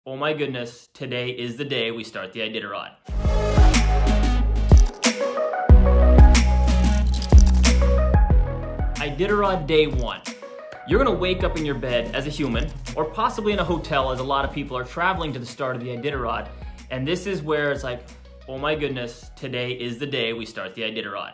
Oh my goodness, today is the day we start the Iditarod. Iditarod day one. You're gonna wake up in your bed as a human, or possibly in a hotel as a lot of people are traveling to the start of the Iditarod, and this is where it's like, oh my goodness, today is the day we start the Iditarod.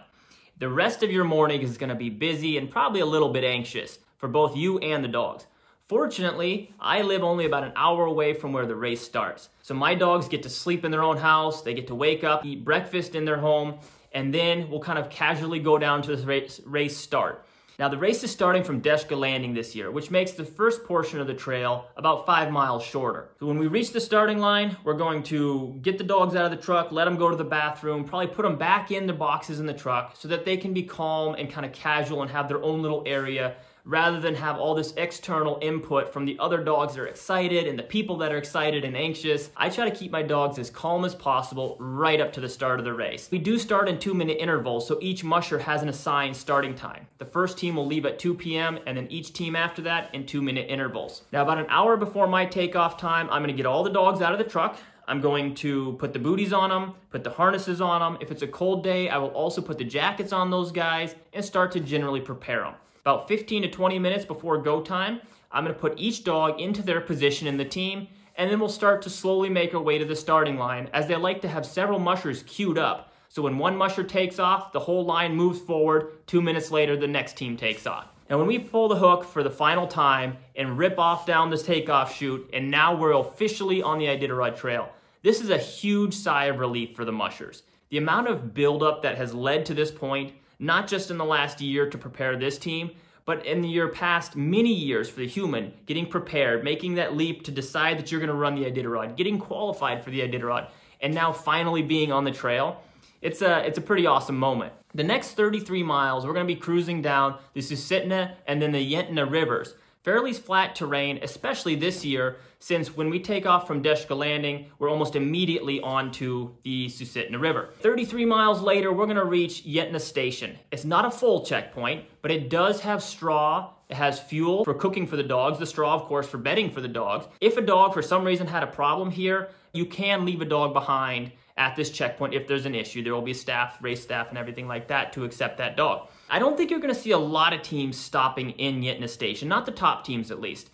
The rest of your morning is gonna be busy and probably a little bit anxious for both you and the dogs. Fortunately, I live only about an hour away from where the race starts. So my dogs get to sleep in their own house, they get to wake up, eat breakfast in their home, and then we'll kind of casually go down to the race start. Now the race is starting from Deshka Landing this year, which makes the first portion of the trail about 5 miles shorter. So when we reach the starting line, we're going to get the dogs out of the truck, let them go to the bathroom, probably put them back in the boxes in the truck so that they can be calm and kind of casual and have their own little area, rather than have all this external input from the other dogs that are excited and the people that are excited and anxious. I try to keep my dogs as calm as possible right up to the start of the race. We do start in 2-minute intervals, so each musher has an assigned starting time. The first team will leave at 2 p.m. and then each team after that in 2-minute intervals. Now about an hour before my takeoff time, I'm gonna get all the dogs out of the truck. I'm going to put the booties on them, put the harnesses on them. If it's a cold day, I will also put the jackets on those guys and start to generally prepare them. About 15 to 20 minutes before go time, I'm gonna put each dog into their position in the team, and then we'll start to slowly make our way to the starting line, as they like to have several mushers queued up. So when one musher takes off, the whole line moves forward. 2 minutes later, the next team takes off. And when we pull the hook for the final time and rip off down this takeoff chute, and now we're officially on the Iditarod Trail, this is a huge sigh of relief for the mushers. The amount of buildup that has led to this point, not just in the last year to prepare this team, but in the year past, many years for the human, getting prepared, making that leap to decide that you're gonna run the Iditarod, getting qualified for the Iditarod, and now finally being on the trail. It's a pretty awesome moment. The next 33 miles, we're gonna be cruising down the Susitna and then the Yentna rivers. Fairly flat terrain, especially this year, since when we take off from Deshka Landing, we're almost immediately onto the Susitna River. 33 miles later, we're gonna reach Yentna Station. It's not a full checkpoint, but it does have straw. It has fuel for cooking for the dogs, the straw, of course, for bedding for the dogs. If a dog, for some reason, had a problem here, you can leave a dog behind at this checkpoint if there's an issue. There will be staff, race staff, and everything like that to accept that dog. I don't think you're gonna see a lot of teams stopping in Yentna Station, not the top teams at least.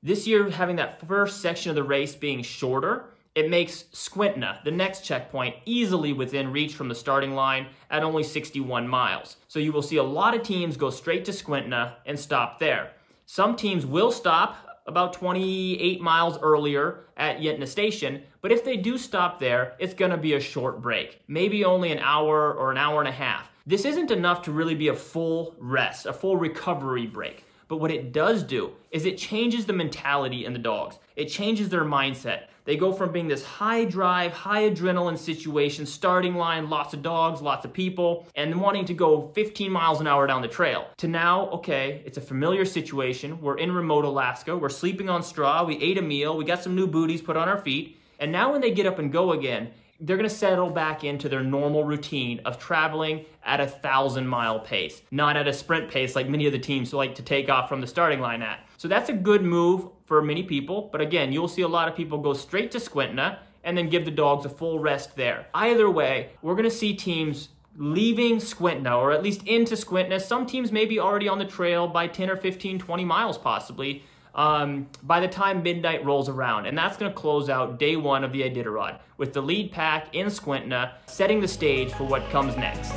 This year, having that first section of the race being shorter, it makes Squintna, the next checkpoint, easily within reach from the starting line at only 61 miles. So you will see a lot of teams go straight to Squintna and stop there. Some teams will stop about 28 miles earlier at Yentna Station, but if they do stop there, it's gonna be a short break, maybe only an hour or an hour and a half. This isn't enough to really be a full rest, a full recovery break. But what it does do is it changes the mentality in the dogs. It changes their mindset. They go from being this high drive, high adrenaline situation, starting line, lots of dogs, lots of people, and wanting to go 15 miles an hour down the trail, to now, okay, it's a familiar situation. We're in remote Alaska. We're sleeping on straw. We ate a meal. We got some new booties put on our feet. And now when they get up and go again, they're gonna settle back into their normal routine of traveling at a 1,000-mile pace, not at a sprint pace like many of the teams like to take off from the starting line at. So that's a good move for many people, but again, you'll see a lot of people go straight to Squintna and then give the dogs a full rest there. Either way, we're gonna see teams leaving Squintna, or at least into Squintna. Some teams may be already on the trail by 10 or 15, 20 miles possibly, by the time midnight rolls around. And that's gonna close out day one of the Iditarod, with the lead pack in Squintna setting the stage for what comes next.